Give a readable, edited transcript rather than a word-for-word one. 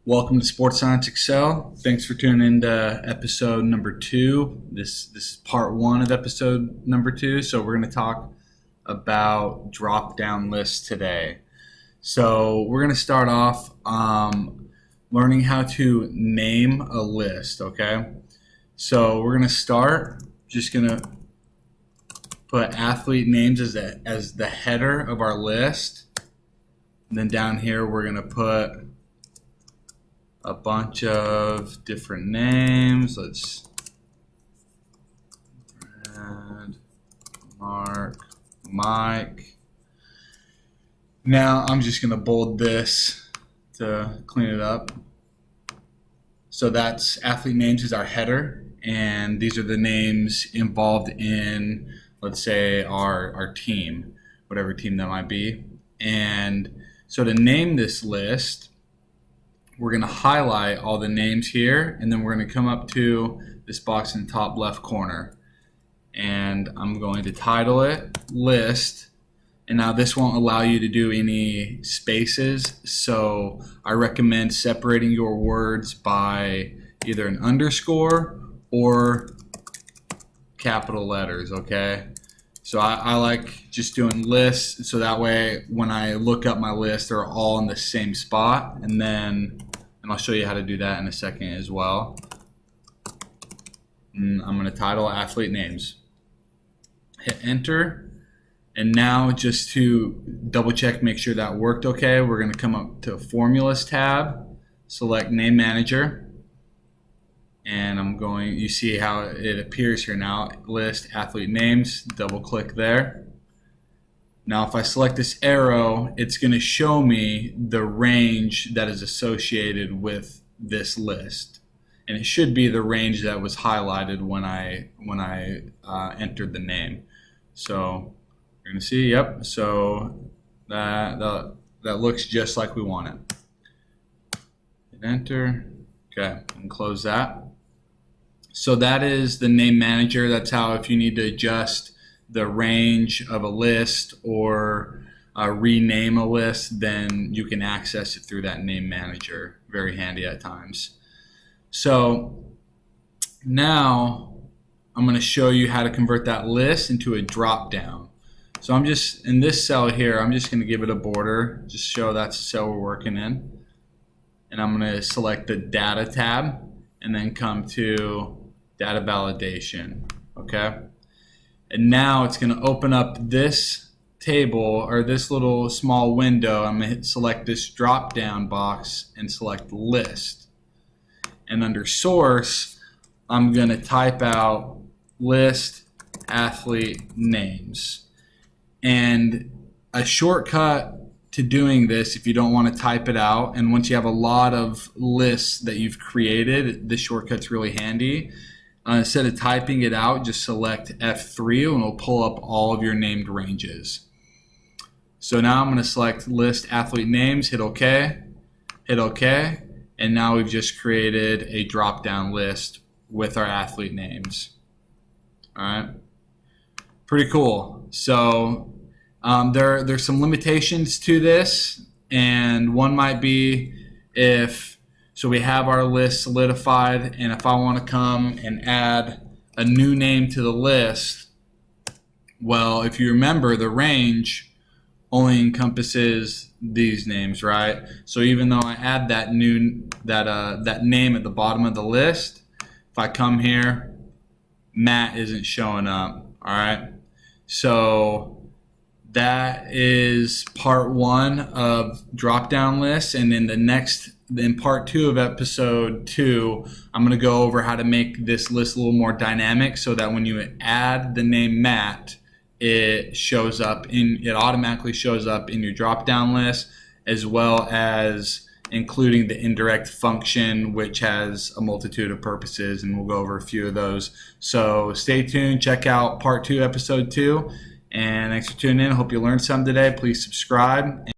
Welcome to Sports Science Excel. Thanks for tuning in to episode number 2. This is part 1 of episode number 2. So we're going to talk about drop-down lists today. So we're going to start off learning how to name a list, okay? So we're going to start, just going to put athlete names as the header of our list. And then down here we're going to put a bunch of different names. Let's Brad, Mark, Mike. Now I'm just going to bold this to clean it up. So that's athlete names is our header, and these are the names involved in, let's say, our team, whatever team that might be. And so to name this list, we're going to highlight all the names here, and then we're going to come up to this box in the top left corner, and I'm going to title it list. And now this won't allow you to do any spaces, so I recommend separating your words by either an underscore or capital letters, okay? So I like just doing lists, so that way when I look up my list, they're all in the same spot. And I'll show you how to do that in a second as well. And I'm going to title athlete names. Hit enter. And now just to double check, make sure that worked okay, we're going to come up to Formulas tab, select Name Manager. And you see how it appears here now, list athlete names, double click there. Now if I select this arrow, it's going to show me the range that is associated with this list. And it should be the range that was highlighted when I entered the name. So you're going to see, yep, so that looks just like we want it. Hit enter, okay, and close that. So that is the name manager. That's how, if you need to adjust the range of a list or rename a list, then you can access it through that name manager. Very handy at times. So now I'm going to show you how to convert that list into a drop down. So I'm just in this cell here, I'm just going to give it a border, just show that's the cell we're working in. And I'm going to select the data tab and then come to data validation, okay? And now it's going to open up this table, or this little small window. I'm going to select this drop down box and select list. And under source, I'm going to type out list athlete names. And a shortcut to doing this, if you don't want to type it out, and once you have a lot of lists that you've created, this shortcut's really handy. Instead of typing it out, just select F3 and it'll pull up all of your named ranges. So now I'm going to select list athlete names, hit OK, and now we've just created a drop-down list with our athlete names. All right, pretty cool. So there's some limitations to this, and one might be so we have our list solidified, and if I want to come and add a new name to the list, well, if you remember, the range only encompasses these names, right? So even though I add that name at the bottom of the list, if I come here, Matt isn't showing up, all right? So that is part 1 of drop-down lists, and in part 2 of episode 2, I'm going to go over how to make this list a little more dynamic, so that when you add the name Matt, it automatically shows up in your drop-down list, as well as including the indirect function, which has a multitude of purposes, and we'll go over a few of those. So stay tuned, check out part 2, episode 2, and thanks for tuning in. I hope you learned something today. Please subscribe.